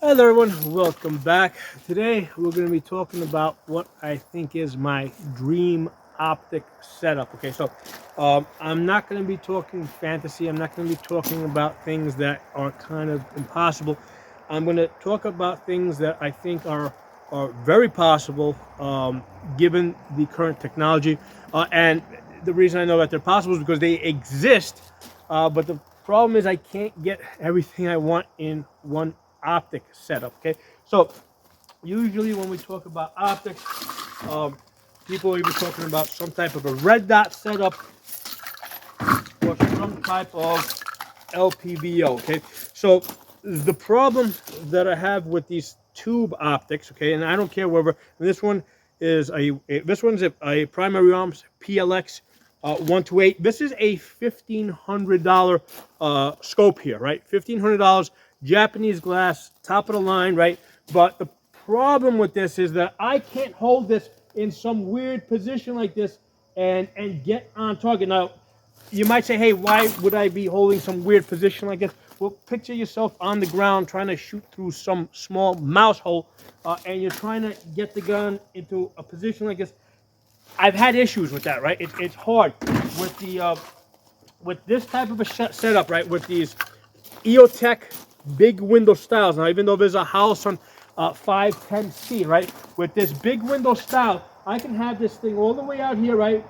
Hello everyone, welcome back. Today we're going to be talking about what I think is my dream optic setup. Okay, so I'm not going to be talking fantasy. I'm not going to be talking about things that are kind of impossible. I'm going to talk about things that I think are very possible given the current technology. And the reason I know that they're possible is because they exist. But the problem is I can't get everything I want in one optic setup. Okay, so usually when we talk about optics, people are either talking about some type of a red dot setup or some type of LPBO. Okay, so the problem that I have with these tube optics, okay, and I don't care whether this one is this one's a primary arms PLX 128. This is a $1,500 scope here, right? $1,500, Japanese glass, top of the line, right? But the problem with this is that I can't hold this in some weird position like this and get on target. Now, you might say, hey, why would I be holding some weird position like this? Well, picture yourself on the ground trying to shoot through some small mouse hole, and you're trying to get the gun into a position like this. I've had issues with that, right? It's hard with the with this type of a setup, right? With these EOTech big window styles. Now, even though there's a house on 510C, right? With this big window style, I can have this thing all the way out here, right?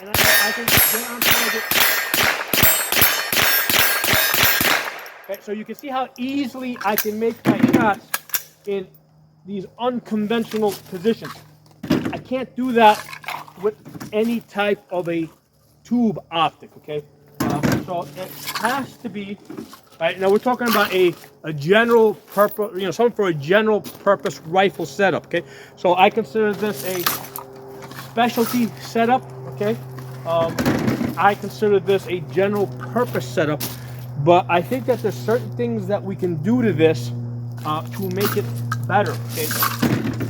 And I can get on target. Okay, so you can see how easily I can make my shots in these unconventional positions. I can't do that with any type of a tube optic, okay? So it has to be, right, now we're talking about a general purpose, something for a general purpose rifle setup, okay? So I consider this a specialty setup, okay? I consider this a general purpose setup, but I think that there's certain things that we can do to this to make it better, okay?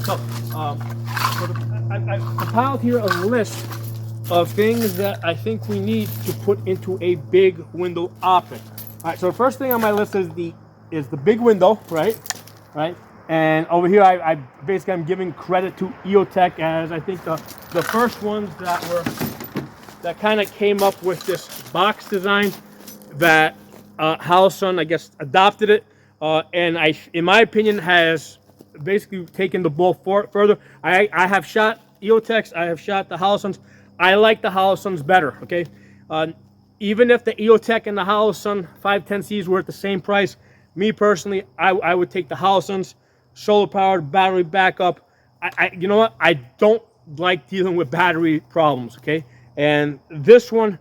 So, I compiled here a list of things that I think we need to put into a big window optic. All right, so the first thing on my list is the big window, right? And over here, I basically I'm giving credit to EOTech as I think the first ones that kind of came up with this box design that Howson, I guess, adopted it, and in my opinion, has basically taken the ball further. I have shot EOTechs, I have shot the Howsons. I like the Howsons better, okay? Even if the EOTech and the Howson 510Cs were at the same price, me personally, I would take the Howsons, solar powered, battery backup. You know what? I don't like dealing with battery problems, okay? And this one,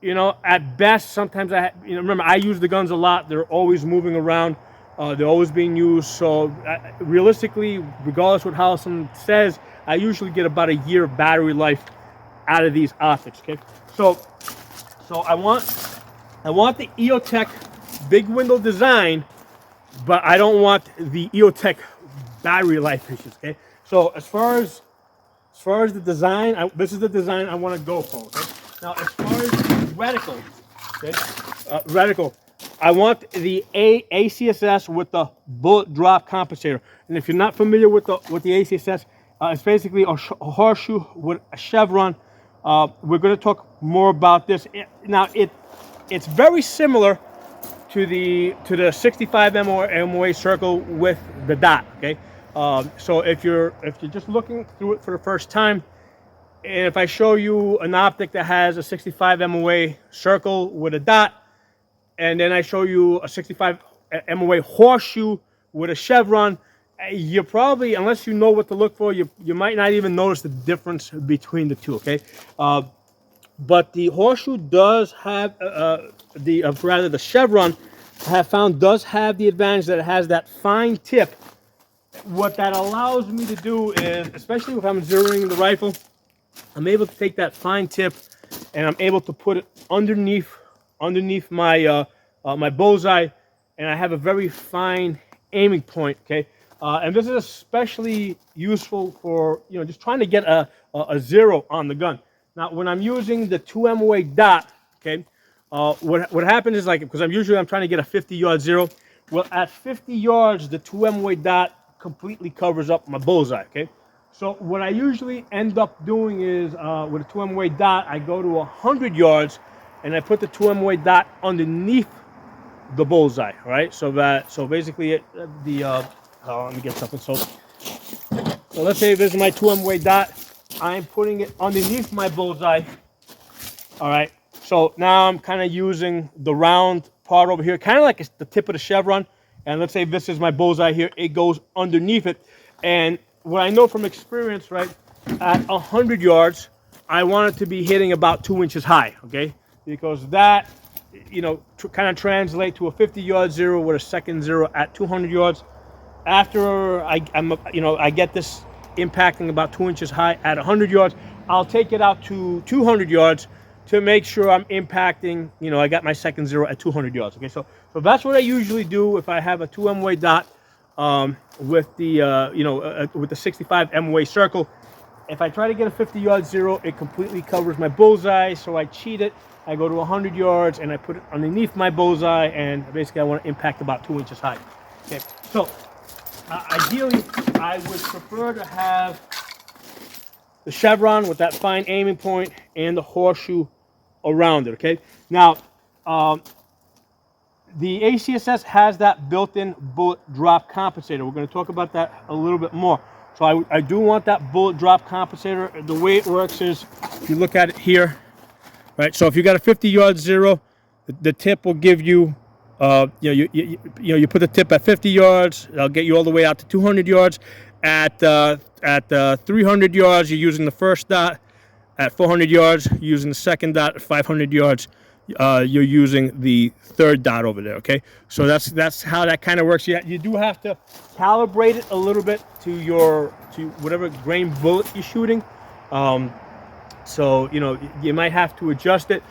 at best, sometimes remember, I use the guns a lot. They're always moving around. They're always being used. So realistically, regardless what Howson says, I usually get about a year of battery life out of these optics, okay? So I want the EOTech big window design, but I don't want the EOTech battery life issues, okay? So as far as the design, this is the design I want to go for, okay? Now, as far as reticle, okay, reticle, I want the ACSS with the bullet drop compensator. And if you're not familiar with the ACSS, it's basically a horseshoe with a chevron. We're going to talk more about this. Now, it's very similar to the 65 MOA circle with the dot. Okay, so if you're just looking through it for the first time, and if I show you an optic that has a 65 MOA circle with a dot, and then I show you a 65 MOA horseshoe with a chevron, you probably, unless you know what to look for, you might not even notice the difference between the two, okay? But the horseshoe does have, the chevron, I have found, does have the advantage that it has that fine tip. What that allows me to do is, especially if I'm zeroing the rifle, I'm able to take that fine tip and I'm able to put it underneath my my bullseye, and I have a very fine aiming point, okay? And this is especially useful for, just trying to get a zero on the gun. Now, when I'm using the 2 MOA dot, okay, what happens is, like, because I'm trying to get a 50-yard zero. Well, at 50 yards, the 2M-way dot completely covers up my bullseye, okay? So what I usually end up doing is, with a 2M-way dot, I go to 100 yards, and I put the 2M-way dot underneath the bullseye, right? So basically, let me get something. So let's say this is my 2M-way dot. I'm putting it underneath my bullseye. All right. So now I'm kind of using the round part over here, kind of like it's the tip of the chevron. And let's say this is my bullseye here. It goes underneath it. And what I know from experience, right, at 100 yards, I want it to be hitting about 2 inches high, okay? Because that, kind of translate to a 50-yard zero with a second zero at 200 yards. After I get this impacting about 2 inches high at 100 yards, I'll take it out to 200 yards to make sure I'm impacting, I got my second zero at 200 yards. Okay, so that's what I usually do if I have a 2M-way dot with the, with the 65 M-way circle. If I try to get a 50-yard zero, it completely covers my bullseye, so I cheat it. I go to 100 yards and I put it underneath my bullseye, and basically I want to impact about 2 inches high. Okay, so ideally, I would prefer to have the chevron with that fine aiming point and the horseshoe around it, okay? Now, the ACSS has that built-in bullet drop compensator. We're going to talk about that a little bit more. So I do want that bullet drop compensator. The way it works is, if you look at it here, right? So if you got a 50-yard zero, the tip will give you, you put the tip at 50 yards. That'll get you all the way out to 200 yards. At 300 yards, you're using the first dot. At 400 yards, you're using the second dot. At 500 yards, you're using the third dot over there. Okay, so that's how that kind of works. You do have to calibrate it a little bit to whatever grain bullet you're shooting. So you might have to adjust it.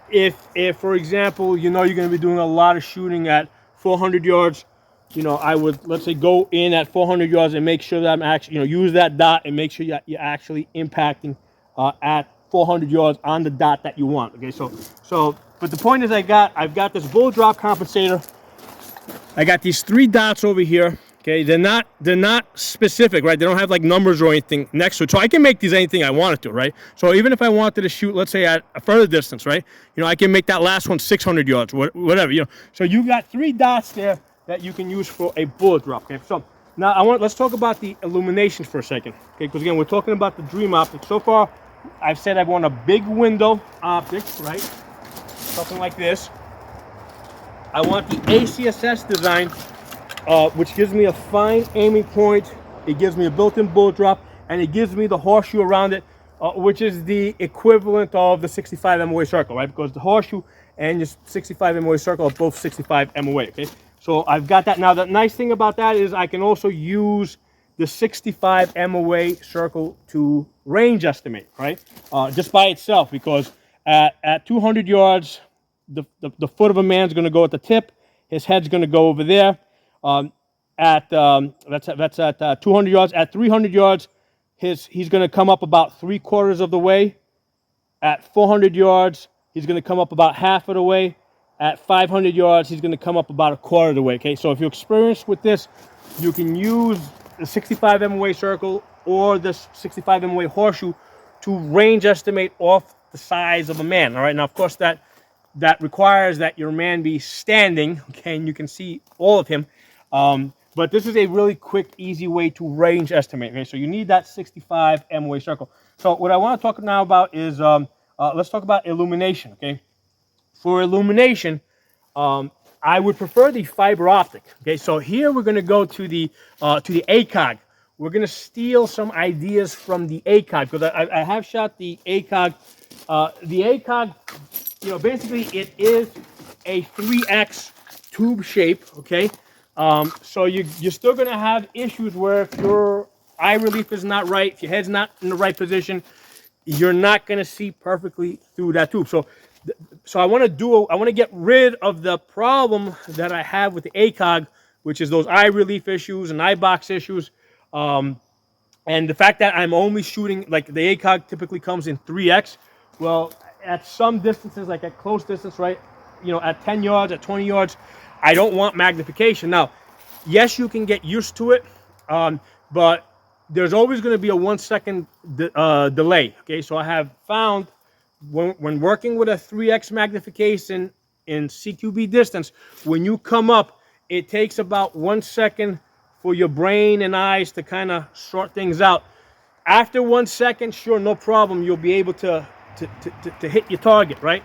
If for example, you're going to be doing a lot of shooting at 400 yards, I would, let's say, go in at 400 yards and make sure that I'm actually, use that dot and make sure you're actually impacting at 400 yards on the dot that you want. Okay, but the point is, I've got this bullet drop compensator. I got these 3 dots over here. Okay, they're not specific, right? They don't have like numbers or anything next to it, so I can make these anything I wanted to, right? So even if I wanted to shoot, let's say, at a further distance, right? I can make that last one 600 yards, whatever. So you got 3 dots there that you can use for a bullet drop. Okay, so now let's talk about the illuminations for a second. Okay, because again, we're talking about the Dream Optic. So far, I've said I want a big window optic, right? Something like this. I want the ACSS design, which gives me a fine aiming point. It gives me a built-in bullet drop, and it gives me the horseshoe around it, which is the equivalent of the 65 MOA circle, right? Because the horseshoe and your 65 MOA circle are both 65 MOA, okay? So I've got that. Now, the nice thing about that is I can also use the 65 MOA circle to range estimate, right? Just by itself, because at 200 yards, the foot of a man's going to go at the tip. His head's going to go over there. That's at 200 yards. At 300 yards, he's going to come up about 3/4 of the way. At 400 yards, he's going to come up about half of the way. At 500 yards, he's going to come up about 1/4 of the way. Okay, so if you're experienced with this, you can use the 65 MOA circle or the 65 MOA horseshoe to range estimate off the size of a man. All right, now of course that requires that your man be standing, okay, and you can see all of him. But this is a really quick, easy way to range estimate. Okay, so you need that 65 MOA circle. So what I want to talk now about is let's talk about illumination. Okay, for illumination, I would prefer the fiber optic. Okay, so here we're going to go to the Acog. We're going to steal some ideas from the Acog, because I have shot the Acog. The Acog, basically it is a 3X tube shape. Okay, so you're still going to have issues where if your eye relief is not right, if your head's not in the right position, you're not going to see perfectly through that tube. So I want to get rid of the problem that I have with the Acog, which is those eye relief issues and eye box issues. And the fact that I'm only shooting, like the Acog typically comes in 3X. Well, at some distances, like at close distance, right? At 10 yards, at 20 yards, I don't want magnification. Now, yes, you can get used to it, but there's always going to be a 1 second delay. Okay, so I have found when working with a 3x magnification in CQB distance, when you come up, it takes about 1 second for your brain and eyes to kind of sort things out. After 1 second, sure, no problem, you'll be able to hit your target, right?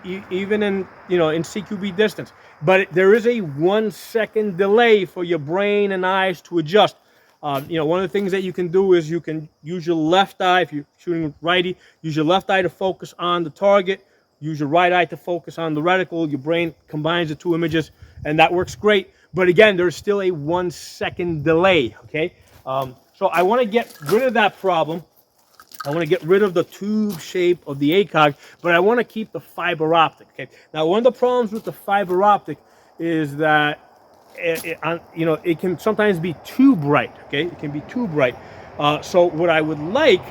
Even in in CQB distance. But there is a 1 second delay for your brain and eyes to adjust. One of the things that you can do is you can use your left eye, if you're shooting righty, use your left eye to focus on the target, use your right eye to focus on the reticle. Your brain combines the two images, and that works great. But again, there's still a 1 second delay, okay? So I want to get rid of that problem. I want to get rid of the tube shape of the Acog, but I want to keep the fiber optic, okay? Now, one of the problems with the fiber optic is that it can sometimes be too bright, okay? It can be too bright. So what I would like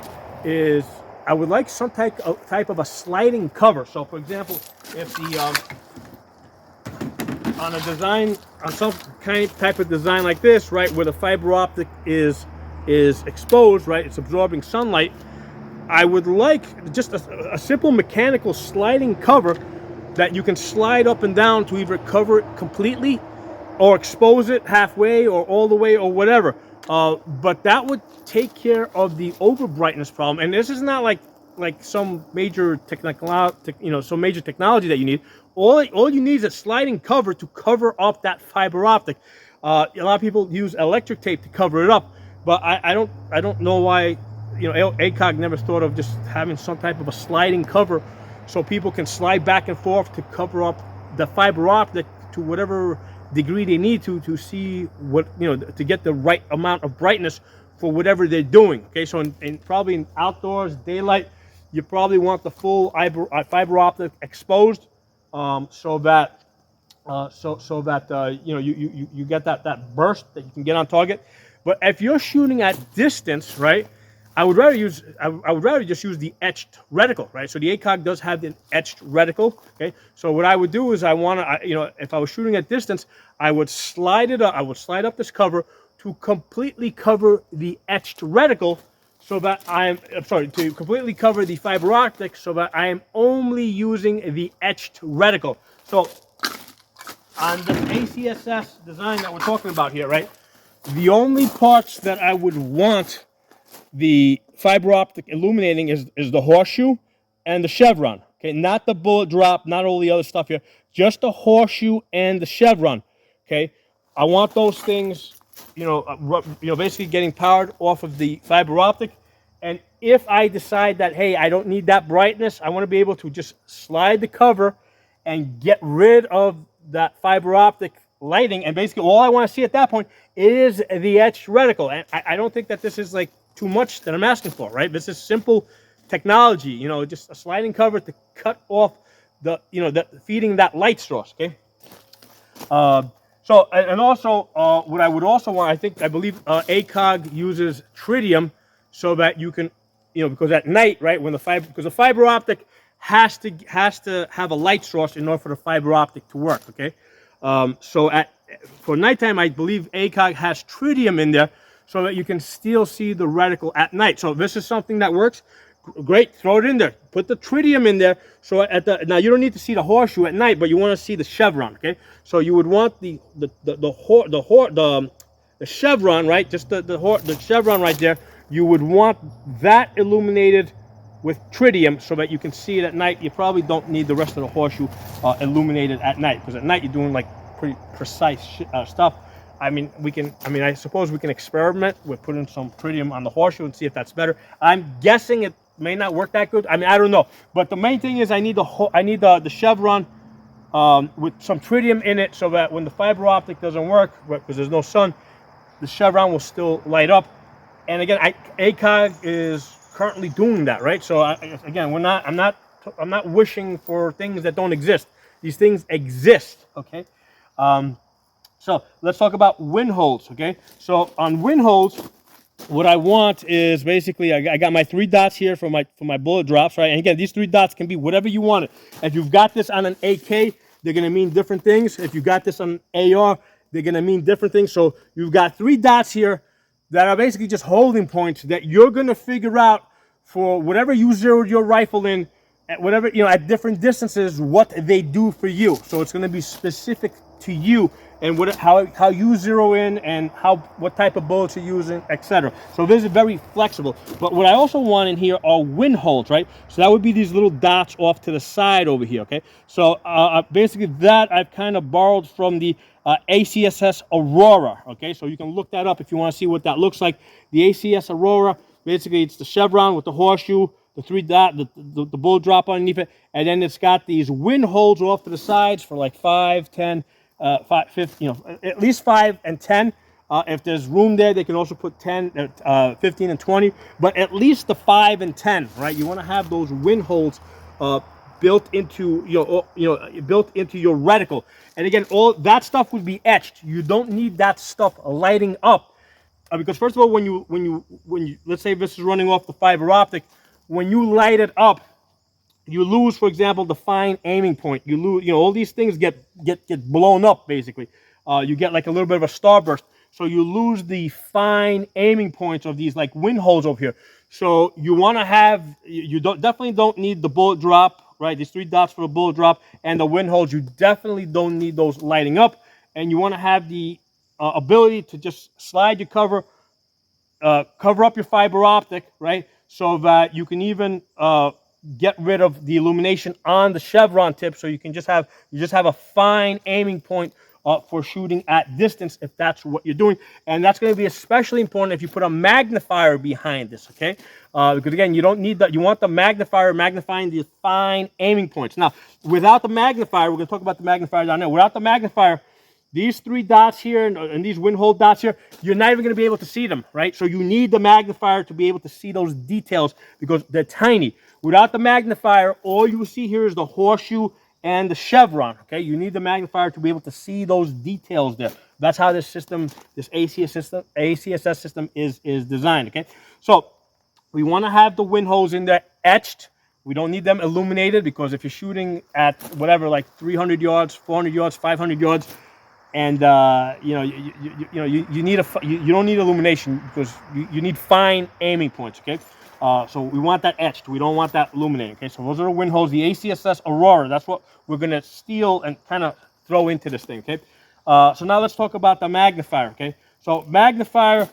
is, I would like some type of a sliding cover. So for example, if the, on a design, on some type of design like this, right, where the fiber optic is exposed, right, it's absorbing sunlight, I would like just a simple mechanical sliding cover that you can slide up and down to either cover it completely or expose it halfway or all the way or whatever. But that would take care of the over brightness problem. And this is not like some major technology that you need. All you need is a sliding cover to cover up that fiber optic. A lot of people use electric tape to cover it up, but I don't know why Acog never thought of just having some type of a sliding cover so people can slide back and forth to cover up the fiber optic to whatever degree they need to see what, to get the right amount of brightness for whatever they're doing. Okay, so probably in outdoors, daylight, you probably want the full fiber optic exposed, so that you get that burst that you can get on target. But if you're shooting at distance, right, I would rather just use the etched reticle, right? So the Acog does have an etched reticle. Okay, so what I would do is if I was shooting at distance, I would slide it up. I would slide up this cover to completely cover the etched reticle, so that to completely cover the fiber optic, so that I am only using the etched reticle. So on the ACSS design that we're talking about here, right, the only parts that I would want the fiber optic illuminating is the horseshoe and the chevron. Okay, not the bullet drop, not all the other stuff here, just the horseshoe and the chevron. Okay, I want those things, basically getting powered off of the fiber optic. And if I decide that, hey, I don't need that brightness, I want to be able to just slide the cover and get rid of that fiber optic lighting, and basically all I want to see at that point is the etched reticle. And I don't think that this is like too much that I'm asking for, right? This is simple technology, just a sliding cover to cut off the, feeding that light source, okay? And also, what I would also want, I believe Acog uses tritium so that you can, because at night, right, because the fiber optic has to have a light source in order for the fiber optic to work, okay? For nighttime, I believe Acog has tritium in there so that you can still see the reticle at night. So this is something that works. Great, throw it in there. Put the tritium in there. So now you don't need to see the horseshoe at night, but you want to see the chevron. Okay, so you would want the chevron, right? Just the chevron right there. You would want that illuminated with tritium so that you can see it at night. You probably don't need the rest of the horseshoe illuminated at night, because at night you're doing like pretty precise stuff. I suppose we can experiment with putting some tritium on the horseshoe and see if that's better. I'm guessing it may not work that good. I don't know. But the main thing is I need the chevron with some tritium in it, so that when the fiber optic doesn't work, because there's no sun, the chevron will still light up. And again, Acog is currently doing that, right? So again, I'm not wishing for things that don't exist. These things exist, okay? So let's talk about wind holes, okay? So on wind holes, what I want is basically, I got my 3 dots here for my bullet drops, right? And again, these 3 dots can be whatever you want it. If you've got this on an AK, they're going to mean different things. If you got this on AR, they're going to mean different things. So you've got 3 dots here that are basically just holding points that you're going to figure out for whatever you zeroed your rifle in, at whatever, at different distances, what they do for you. So it's going to be specific to you and how you zero in and what type of bullets you're using, etc. So this is very flexible. But what I also want in here are wind holes, right? So that would be these little dots off to the side over here, okay? So basically that I've kind of borrowed from the ACSS Aurora, okay? So you can look that up if you want to see what that looks like. The ACSS Aurora, basically it's the chevron with the horseshoe, the 3 dot, the bullet drop underneath it, and then it's got these wind holes off to the sides for like 5, 10, 5, 15, at least 5 and 10. If there's room there, they can also put 10, 15 and 20, but at least the 5 and 10, right? You want to have those wind holes built into your reticle. And again, all that stuff would be etched. You don't need that stuff lighting up, because first of all, when you let's say this is running off the fiber optic, when you light it up, you lose, for example, the fine aiming point. You lose, all these things get blown up basically. You get like a little bit of a starburst, so you lose the fine aiming points of these like wind holes over here. So you want to have, definitely don't need the bullet drop, right? These 3 dots for the bullet drop and the wind holes. You definitely don't need those lighting up, and you want to have the ability to just slide your cover up your fiber optic, right? So that you can even get rid of the illumination on the chevron tip, so you just have a fine aiming point for shooting at distance if that's what you're doing. And that's going to be especially important if you put a magnifier behind this, okay? Because again, you don't need that. You want the magnifier magnifying the fine aiming points. Now, without the magnifier, we're going to talk about the magnifier down there. Without the magnifier, these 3 dots here and these wind hole dots here, you're not even going to be able to see them, right? So you need the magnifier to be able to see those details because they're tiny. Without the magnifier, all you will see here is the horseshoe and the chevron, okay? You need the magnifier to be able to see those details there. That's how this system, this ACSS system is designed, okay? So we want to have the wind holes in there etched. We don't need them illuminated, because if you're shooting at whatever, like 300 yards, 400 yards, 500 yards, and you don't need illumination, because you need fine aiming points, okay? So we want that etched. We don't want that illuminated, okay? So those are the wind holes. The ACSS Aurora, that's what we're going to steal and kind of throw into this thing, okay? So now let's talk about the magnifier, okay? So magnifier,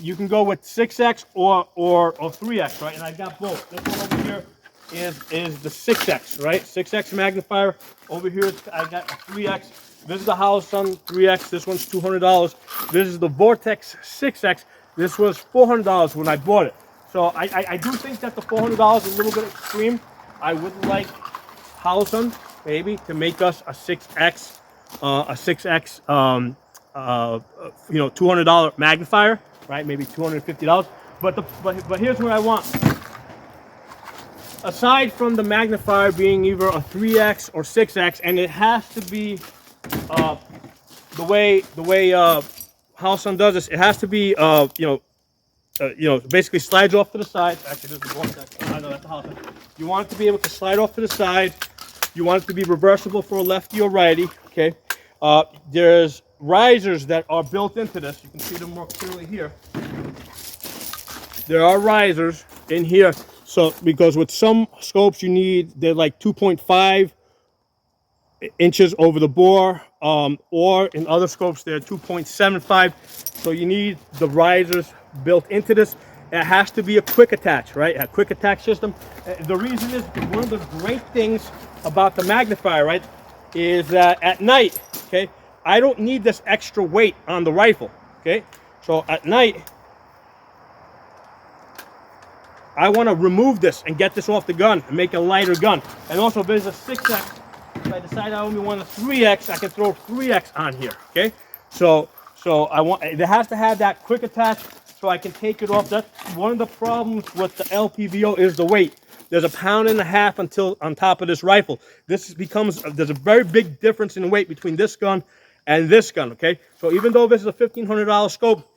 you can go with 6x or 3x, right? And I got both. This one over here is the 6x, right? 6x magnifier. Over here, I got a 3x. This is the Holosun 3x. This one's $200. This is the Vortex 6x. This was $400 when I bought it. So I do think that the $400 is a little bit extreme. I would like Holosun maybe to make us a 6x, $200 magnifier, right? Maybe $250. But here's what I want. Aside from the magnifier being either a 3x or 6x, and it has to be the way Holosun does this, it has to be basically slides off to the side. Actually, this is one second. I know that's the Holosun. You want it to be able to slide off to the side. You want it to be reversible for a lefty or righty. Okay. There's risers that are built into this. You can see them more clearly here. There are risers in here. So because with some scopes they're like 2.5 inches over the bore, or in other scopes they're 2.75. So you need the risers built into this. It has to be a quick attach, right? A quick attach system. The reason is because one of the great things about the magnifier, right, is that at night, okay, I don't need this extra weight on the rifle, okay? So at night, I want to remove this and get this off the gun and make a lighter gun. And also, if there's a 6x, if I decide I only want a 3x, I can throw 3x on here, okay? So it has to have that quick attach so I can take it off. That's one of the problems with the LPVO is the weight. There's 1.5 pounds on top of this rifle. There's a very big difference in weight between this gun and this gun, okay? So even though this is a $1,500 scope,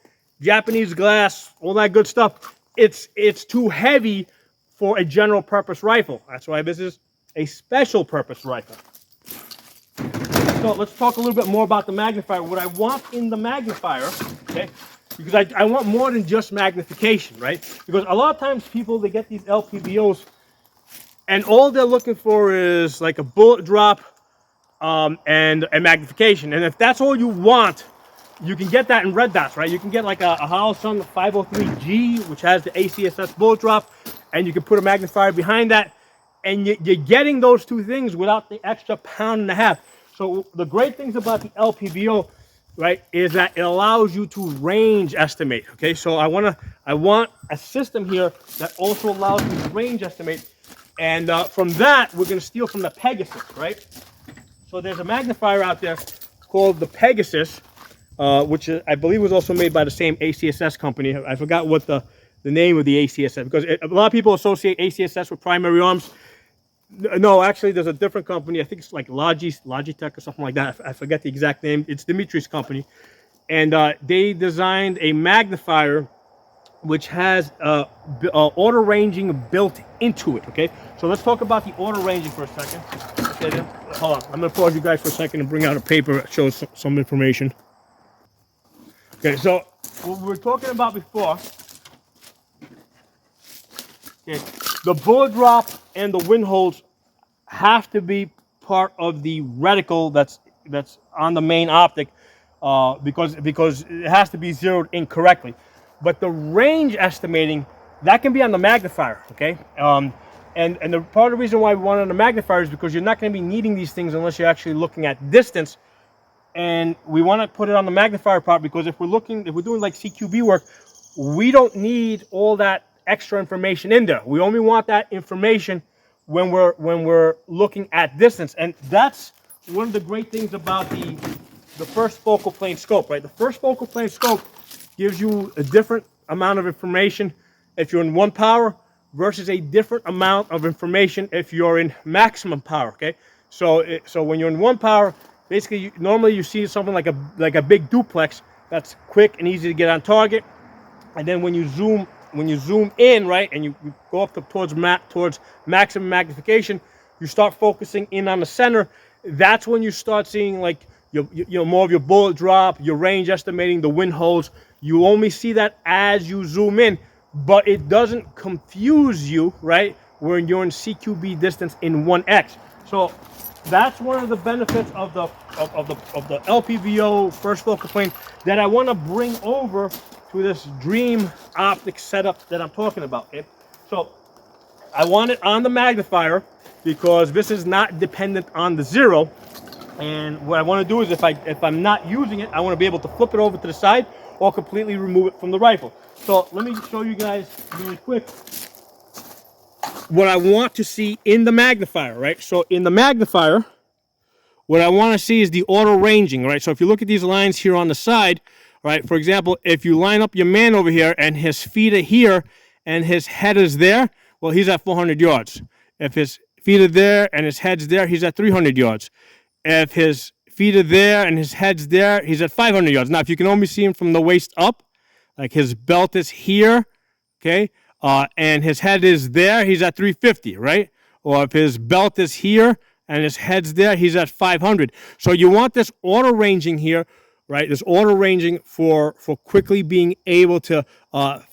Japanese glass, all that good stuff, it's too heavy for a general purpose rifle. That's why this is a special purpose rifle. So let's talk a little bit more about the magnifier. What I want in the magnifier, okay, because I want more than just magnification, right? Because a lot of times people, they get these LPVOs and all they're looking for is like a bullet drop and a magnification. And if that's all you want, you can get that in red dots, right? You can get like a Holosun 503G, which has the ACSS bullet drop, and you can put a magnifier behind that. And you're getting those two things without the extra £1.5. So the great things about the LPVO, right, is that it allows you to range estimate. Okay, so I want a system here that also allows me to range estimate, and from that we're going to steal from the Pegasus, right? So there's a magnifier out there called the Pegasus, which I believe was also made by the same ACSS company. I forgot what the name of the ACSS, because a lot of people associate ACSS with primary arms. No, actually, there's a different company. I think it's like Logitech or something like that. I forget the exact name. It's Dimitri's company. And they designed a magnifier which has auto ranging built into it, okay? So let's talk about the auto ranging for a second. Okay, hold on. I'm going to pause you guys for a second and bring out a paper that shows some information. Okay, so what we were talking about before, okay, the bullet drop and the wind holes have to be part of the reticle that's on the main optic because it has to be zeroed in correctly. But the range estimating, that can be on the magnifier, okay? And the part of the reason why we want it on the magnifier is because you're not going to be needing these things unless you're actually looking at distance. And we want to put it on the magnifier part because if we're doing like CQB work, we don't need all that extra information in there. We only want that information when we're looking at distance. And that's one of the great things about the first focal plane scope, right? The first focal plane scope gives you a different amount of information if you're in 1 power versus a different amount of information if you're in maximum power, okay? So when you're in 1 power, basically normally you see something like a big duplex that's quick and easy to get on target. And then when you zoom in, right, and you go up towards maximum magnification, you start focusing in on the center. That's when you start seeing like more of your bullet drop, your range estimating, the wind holes. You only see that as you zoom in, but it doesn't confuse you, right, when you're in CQB distance in 1x. So that's one of the benefits of the LPVO first focal plane that I want to bring over to this dream optic setup that I'm talking about. Okay? So I want it on the magnifier because this is not dependent on the zero. And what I want to do is if I'm not using it, I want to be able to flip it over to the side or completely remove it from the rifle. So let me show you guys really quick what I want to see in the magnifier, right? So in the magnifier, what I want to see is the auto ranging, right? So if you look at these lines here on the side, right? For example, if you line up your man over here and his feet are here and his head is there, well, he's at 400 yards. If his feet are there and his head's there, he's at 300 yards. If his feet are there and his head's there, he's at 500 yards. Now, if you can only see him from the waist up, like his belt is here, okay, and his head is there, he's at 350, right? Or if his belt is here and his head's there, he's at 500. So you want this auto ranging here, right? This auto ranging for quickly being able to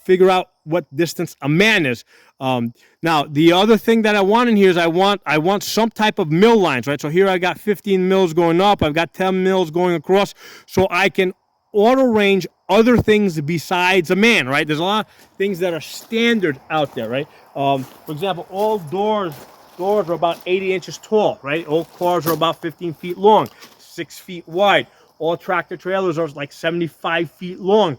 figure out what distance a man is. Now, the other thing that I want in here is I want some type of mill lines, right? So here I got 15 mils going up, I've got 10 mils going across, so I can auto range other things besides a man, right? There's a lot of things that are standard out there, right? For example, all doors are about 80 inches tall, right? All cars are about 15 feet long, 6 feet wide. All tractor trailers are like 75 feet long,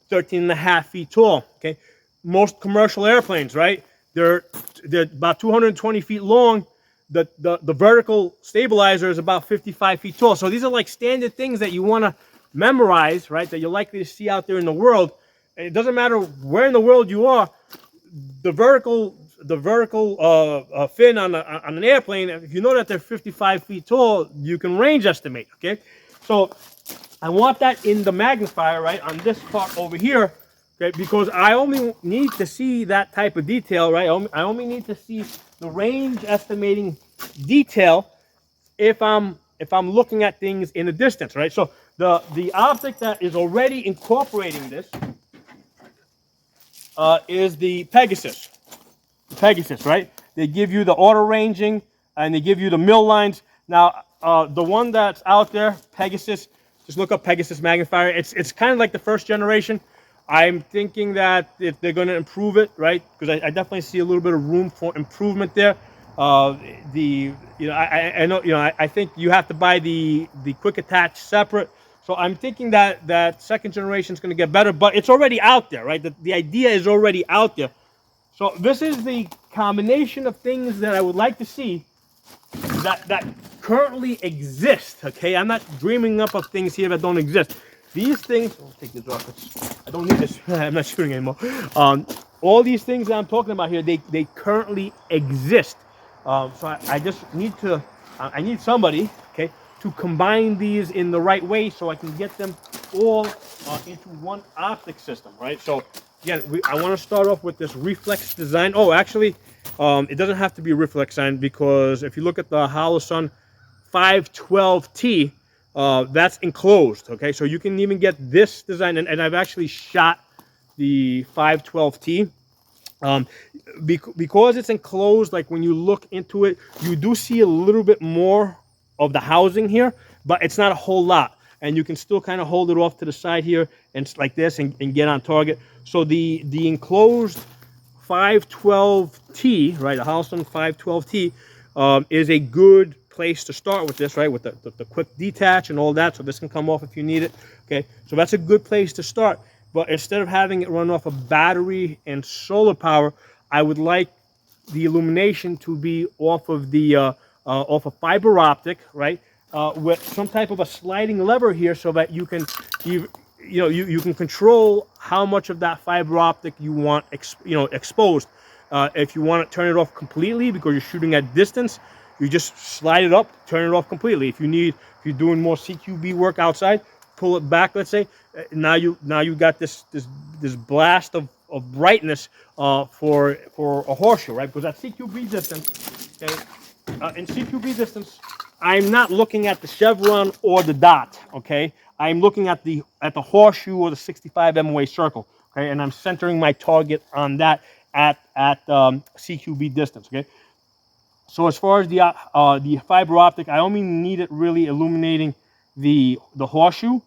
13 and a half feet tall, okay? Most commercial airplanes, right? They're about 220 feet long. The vertical stabilizer is about 55 feet tall. So these are like standard things that you want to memorize, right? That you're likely to see out there in the world. And it doesn't matter where in the world you are. The vertical fin on an airplane, if you know that they're 55 feet tall, you can range estimate, okay? So I want that in the magnifier, right, on this part over here, okay, because I only need to see that type of detail, right? I only need to see the range estimating detail if I'm if I'm looking at things in the distance, right? So the optic that is already incorporating this is the Pegasus. The Pegasus, right? They give you the auto ranging and they give you the mill lines. Now, the one that's out there, Pegasus, just look up Pegasus magnifier. It's kind of like the first generation. I'm thinking that if they're going to improve it, right? Because I definitely see a little bit of room for improvement there. I know, I think you have to buy the quick attach separate. So I'm thinking that second generation is going to get better, but it's already out there, right? The idea is already out there. So this is the combination of things that I would like to see that currently exist. Okay, I'm not dreaming up of things here that don't exist. These things, I'll take this off. I don't need this. I'm not shooting anymore. All these things that I'm talking about here, they currently exist. So I just need to, I need somebody, okay, to combine these in the right way so I can get them all into one optic system, right? So again, I want to start off with this reflex design. Oh, actually, it doesn't have to be a reflex design, because if you look at the Holosun 512T, that's enclosed, okay? So you can even get this design, and I've actually shot the 512T. Because it's enclosed, like when you look into it, you do see a little bit more of the housing here, but it's not a whole lot. And you can still kind of hold it off to the side here and like this and get on target. So the enclosed 512T, right, the Holosun 512T, is a good place to start with this, right, with the quick detach and all that. So this can come off if you need it, okay? So that's a good place to start. But instead of having it run off of battery and solar power, I would like the illumination to be off of the off of fiber optic, right? With some type of a sliding lever here, so that you can, you can control how much of that fiber optic you want, exposed. If you want to turn it off completely because you're shooting at distance, you just slide it up, turn it off completely. If you're doing more CQB work outside, pull it back. Let's say now you got this blast of brightness for a horseshoe, right? Because at CQB distance, okay, in CQB distance, I'm not looking at the chevron or the dot, okay? I'm looking at the horseshoe or the 65 MOA circle, okay? And I'm centering my target on that at CQB distance, okay? So as far as the fiber optic, I only need it really illuminating the horseshoe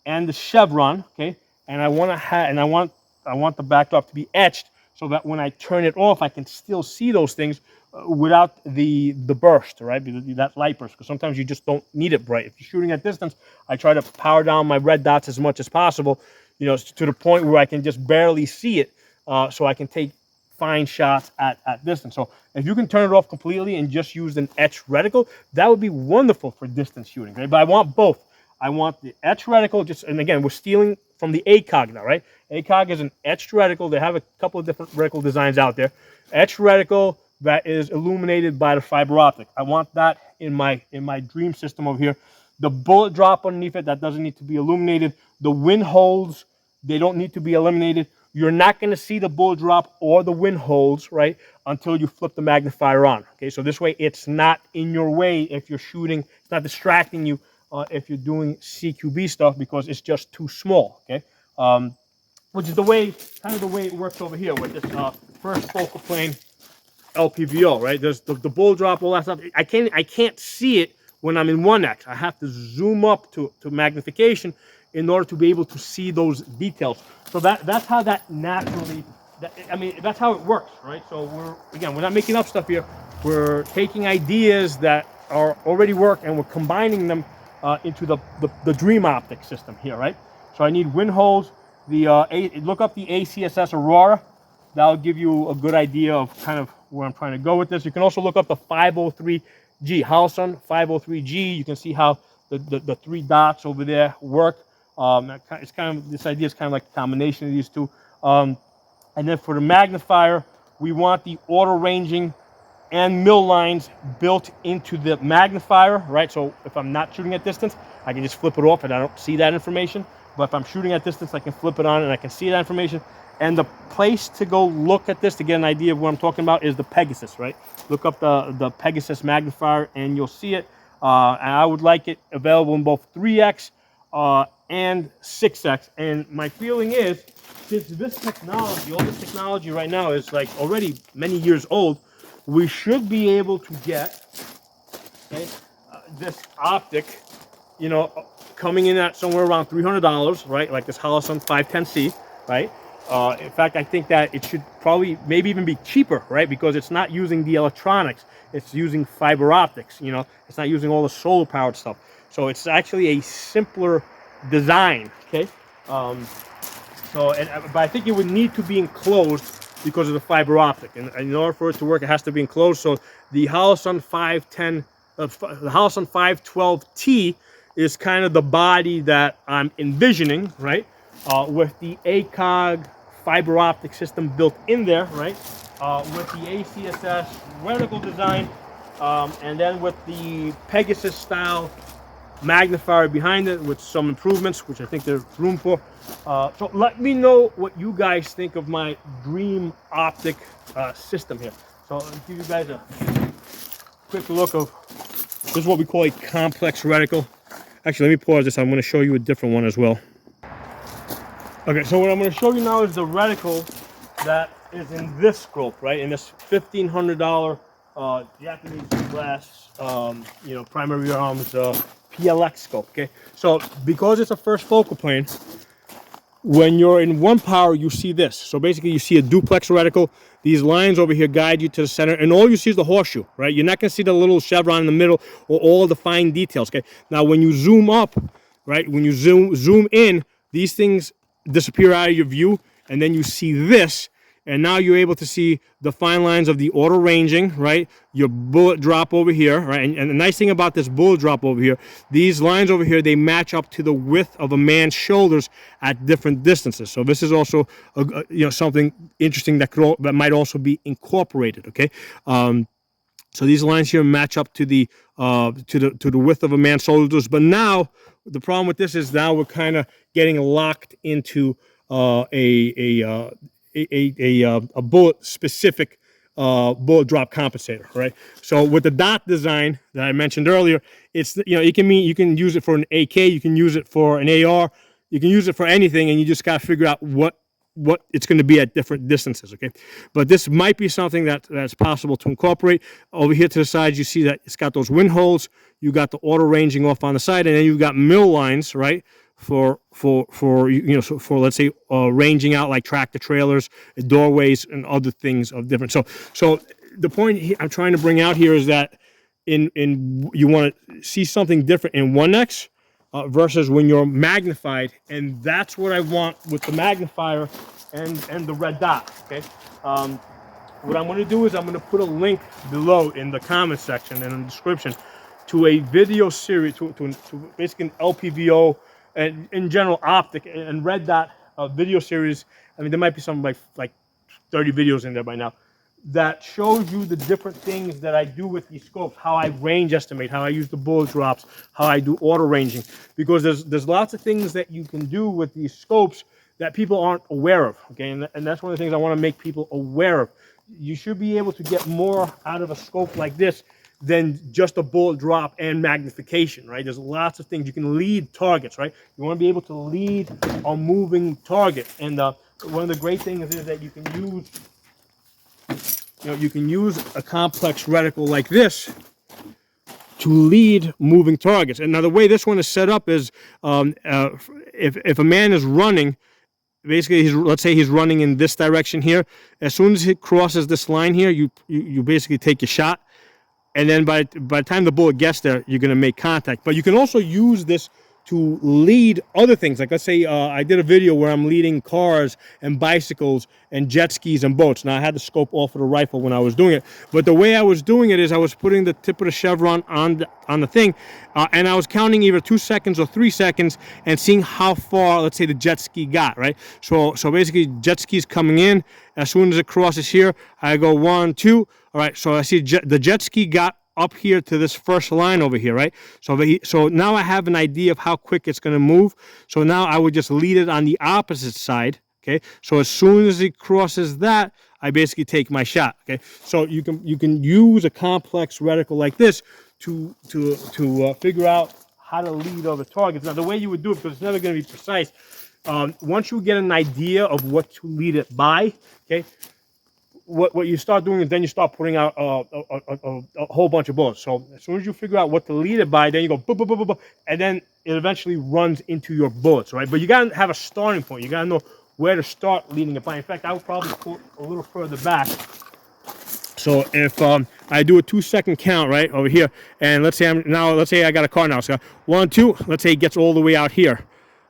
and the chevron, okay? And I want the backdrop to be etched so that when I turn it off, I can still see those things without the burst, right? That light burst, because sometimes you just don't need it bright. If you're shooting at distance, I try to power down my red dots as much as possible, to the point where I can just barely see it, so I can take fine shots at distance. So if you can turn it off completely and just use an etched reticle, that would be wonderful for distance shooting, right? But I want both. I want the etched reticle, and again, we're stealing from the Acog now, right? Acog is an etched reticle. They have a couple of different reticle designs out there. Etched reticle that is illuminated by the fiber optic. I want that in my dream system over here. The bullet drop underneath it, that doesn't need to be illuminated. The wind holes, they don't need to be eliminated. You're not going to see the bullet drop or the wind holes, right, until you flip the magnifier on. Okay, so this way it's not in your way if you're shooting. It's not distracting you if you're doing CQB stuff, because it's just too small. Okay, which is kind of the way it works over here with this first focal plane LPVO, right? There's the bullet drop, all that stuff. I can't see it when I'm in 1x. I have to zoom up to magnification in order to be able to see those details. So that's how that naturally, that's how it works, right? So we're not making up stuff here. We're taking ideas that are already work and we're combining them into the dream optic system here, right? So I need wind holes. Look up the ACSS Aurora. That'll give you a good idea of kind of where I'm trying to go with this. You can also look up the 503G, Holosun 503G. You can see how the three dots over there work. This idea is kind of like a combination of these two. And then for the magnifier, we want the auto ranging and mill lines built into the magnifier, right? So if I'm not shooting at distance, I can just flip it off and I don't see that information. But if I'm shooting at distance, I can flip it on and I can see that information. And the place to go look at this to get an idea of what I'm talking about is the Pegasus, right? Look up the Pegasus magnifier and you'll see it. And I would like it available in both 3x and 6x. And my feeling is, since this technology, all this technology right now is like already many years old, we should be able to get, okay, this Optic, you know, coming in at somewhere around $300, right? Like this Holosun 510C, right? In fact, I think that it should probably maybe even be cheaper, right? Because it's not using the electronics, it's using fiber optics, you know, it's not using all the solar powered stuff. So it's actually a simpler design, okay? But I think it would need to be enclosed because of the fiber optic, and in order for it to work, it has to be enclosed. So the Holosun 510, the Holosun 512T is kind of the body that I'm envisioning, right? With the Acog fiber optic system built in there, right? With the ACSS reticle design, and then with the Pegasus style magnifier behind it with some improvements, which I think there's room for. So let me know what you guys think of my dream optic system here. So I'll give you guys a quick look of, this is what we call a complex reticle. Actually, let me pause this. I'm going to show you a different one as well. Okay, so what I'm going to show you now is the reticle that is in this scope, right? In this $1,500 Japanese glass, you know, primary arms PLX scope. Okay, so because it's a first focal plane, when you're in one power, you see this. So basically, you see a duplex reticle. These lines over here guide you to the center, and all you see is the horseshoe, right? You're not going to see the little chevron in the middle or all the fine details. Okay, now when you zoom up, right? When you zoom in, these things disappear out of your view, and then you see this, and now you're able to see the fine lines of the auto ranging, right? Your bullet drop over here, right? And the nice thing about this bullet drop over here, these lines over here, they match up to the width of a man's shoulders at different distances. So this is also you know, something interesting that might also be incorporated. Okay. So these lines here match up to the width of a man's shoulders. But now the problem with this is now we're kind of getting locked into a bullet specific bullet drop compensator, right? So with the dot design that I mentioned earlier, it's, you know, you can use it for an AK, you can use it for an AR, you can use it for anything, and you just got to figure out what it's going to be at different distances. Okay, but this might be something that's possible to incorporate. Over here to the side, you see that it's got those wind holes, you got the auto ranging off on the side, and then you've got mill lines, right, for you know, so for, let's say, ranging out like tractor trailers, doorways, and other things of different. So the point I'm trying to bring out here is that in you want to see something different in 1x versus when you're magnified, and that's what I want with the magnifier and the red dot. Okay, what I'm going to do is I'm going to put a link below in the comment section and in the description to a video series, to basically an LPVO and in general optic and red dot video series. I mean, there might be some like 30 videos in there by now that shows you the different things that I do with these scopes, how I range estimate, how I use the bullet drops, how I do auto ranging, because there's lots of things that you can do with these scopes that people aren't aware of. Okay, and that's one of the things I want to make people aware of. You should be able to get more out of a scope like this than just a bullet drop and magnification, right? There's lots of things. You can lead targets, right? You want to be able to lead a moving target. And one of the great things is that you can use, you know, you can use a complex reticle like this to lead moving targets. And now the way this one is set up is, if a man is running, basically, let's say he's running in this direction here. As soon as he crosses this line here, you basically take your shot. And then by the time the bullet gets there, you're going to make contact. But you can also use this to lead other things. Like, let's say I did a video where I'm leading cars and bicycles and jet skis and boats. Now, I had the scope off of the rifle when I was doing it. But the way I was doing it is I was putting the tip of the chevron on the thing, and I was counting either 2 seconds or 3 seconds and seeing how far, let's say, the jet ski got, right? So basically, jet ski's coming in. As soon as it crosses here, I go 1, 2. All right, so I see the jet ski got up here to this first line over here, right? So now I have an idea of how quick it's going to move. So now I would just lead it on the opposite side, okay? So as soon as it crosses that, I basically take my shot, okay? So you can use a complex reticle like this to figure out how to lead other targets. Now, the way you would do it, because it's never going to be precise, once you get an idea of what to lead it by, okay, what you start doing is then you start putting out a whole bunch of bullets. So as soon as you figure out what to lead it by, then you go boop, boop, boop, boop, boop, and then it eventually runs into your bullets, right? But you got to have a starting point. You got to know where to start leading it by. In fact, I would probably pull a little further back. So if I do a 2-second count right over here, and let's say I got a car now. So 1, 2. Let's say it gets all the way out here.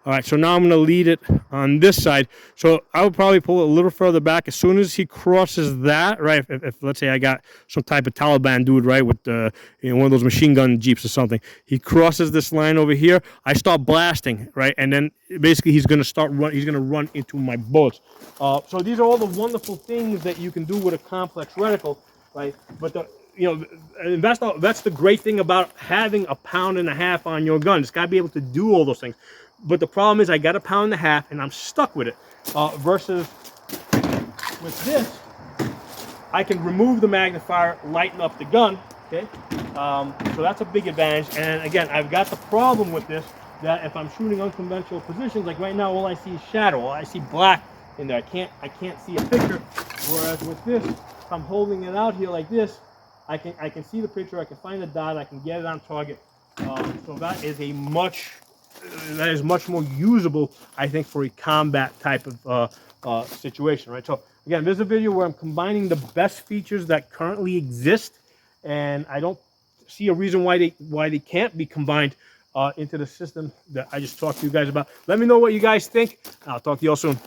All right, so now I'm going to lead it on this side. So I would probably pull it a little further back. As soon as he crosses that, right, if let's say I got some type of Taliban dude, right, with one of those machine gun jeeps or something. He crosses this line over here. I start blasting, right, and then basically he's going to run into my bullets. So these are all the wonderful things that you can do with a complex reticle, right? But that's the great thing about having a 1.5 pounds on your gun. It's got to be able to do all those things. But the problem is I got a 1.5 pounds and I'm stuck with it. Versus with this, I can remove the magnifier, lighten up the gun, okay? So that's a big advantage. And again, I've got the problem with this, that if I'm shooting unconventional positions, like right now, all I see is shadow. All I see black in there. I can't see a picture. Whereas with this, if I'm holding it out here like this, I can see the picture, I can find the dot, I can get it on target. So that is much more usable, I think, for a combat type of situation, right? So again, there's a video where I'm combining the best features that currently exist, and I don't see a reason why they can't be combined into the system that I just talked to you guys about. Let me know what you guys think. I'll talk to you all soon.